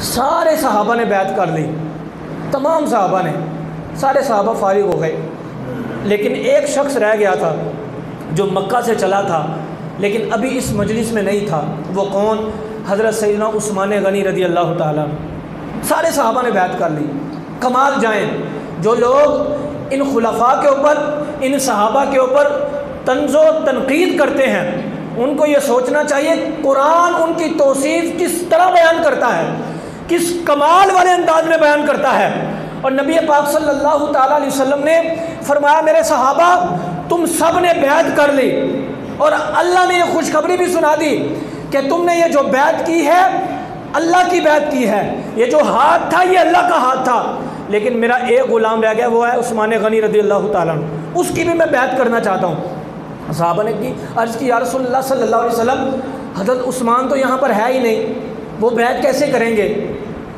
سارے صحابہ نے بیعت کر لی، تمام صحابہ نے، سارے صحابہ فارغ ہو گئے، لیکن ایک شخص رہ گیا تھا جو مکہ سے چلا تھا لیکن ابھی اس مجلس میں نہیں تھا۔ وہ کون؟ حضرت سیدنا عثمان غنی رضی اللہ تعالیٰ عنہ۔ سارے صحابہ نے بیعت کر لی۔ کمال جائیں جو لوگ ان خلفاء کے اوپر، ان صحابہ کے اوپر طنز و تنقید کرتے ہیں، ان کو یہ سوچنا چاہیے قرآن ان کی توصیف کس طرح بیان کرتا ہے، کس کمال والے انداز میں بیان کرتا ہے۔ اور نبی پاک صلی اللہ تعالیٰ علیہ وسلم نے فرمایا میرے صحابہ تم سب نے بیعت کر لی، اور اللہ نے یہ خوشخبری بھی سنا دی کہ تم نے یہ جو بیعت کی ہے اللہ کی بیعت کی ہے، یہ جو ہاتھ تھا یہ اللہ کا ہاتھ تھا، لیکن میرا ایک غلام رہ گیا، وہ ہے عثمان غنی رضی اللہ تعالیٰ عنہ، اس کی بھی میں بیعت کرنا چاہتا ہوں۔ صحابہ نے عرض کی یا رسول اللہ صلی اللہ علیہ وسلم حضرت عثمان تو یہاں پر ہے ہی نہیں، وہ بیعت کیسے کریں گے؟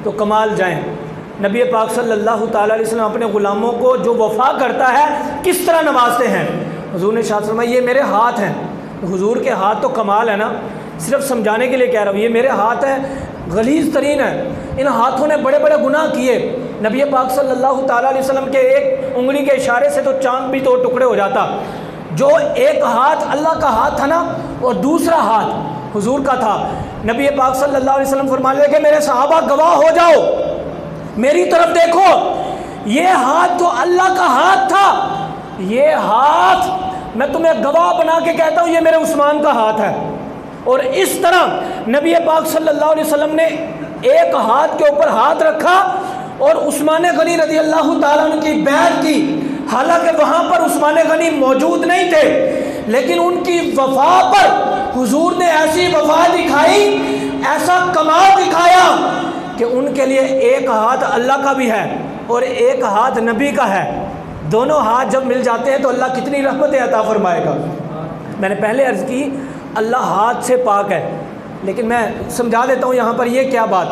تو کمال جائیں نبی پاک صلی اللہ تعالیٰ علیہ وسلم اپنے غلاموں کو جو وفا کرتا ہے کس طرح نوازتے ہیں۔ حضور نے ارشاد فرمایا یہ میرے ہاتھ ہیں۔ حضور کے ہاتھ تو کمال ہے نا، صرف سمجھانے کے لیے کہہ رہا ہوں، یہ میرے ہاتھ ہیں، غلیظ ترین ہے، ان ہاتھوں نے بڑے بڑے گناہ کیے۔ نبی پاک صلی اللہ تعالیٰ علیہ وسلم کے ایک انگلی کے اشارے سے تو چاند بھی دو ٹکڑے ہو جاتا۔ جو ایک ہاتھ اللہ کا ہاتھ تھا نا، اور دوسرا ہاتھ حضور کا تھا۔ نبی پاک صلی اللہ علیہ وسلم فرمانے لگے میرے صحابہ گواہ ہو جاؤ، میری طرف دیکھو، یہ ہاتھ تو اللہ کا ہاتھ تھا، یہ ہاتھ میں تمہیں گواہ بنا کے کہتا ہوں یہ میرے عثمان کا ہاتھ ہے۔ اور اس طرح نبی پاک صلی اللہ علیہ وسلم نے ایک ہاتھ کے اوپر ہاتھ رکھا اور عثمان غنی رضی اللہ تعالیٰ عنہ کی بیعت کی، حالانکہ وہاں پر عثمان غنی موجود نہیں تھے، لیکن ان کی وفا پر حضور نے ایسی وفا دکھائی، ایسا کمال دکھایا کہ ان کے لیے ایک ہاتھ اللہ کا بھی ہے اور ایک ہاتھ نبی کا ہے۔ دونوں ہاتھ جب مل جاتے ہیں تو اللہ کتنی رحمتیں عطا فرمائے گا۔ میں نے پہلے عرض کی اللہ ہاتھ سے پاک ہے، لیکن میں سمجھا دیتا ہوں یہاں پر یہ کیا بات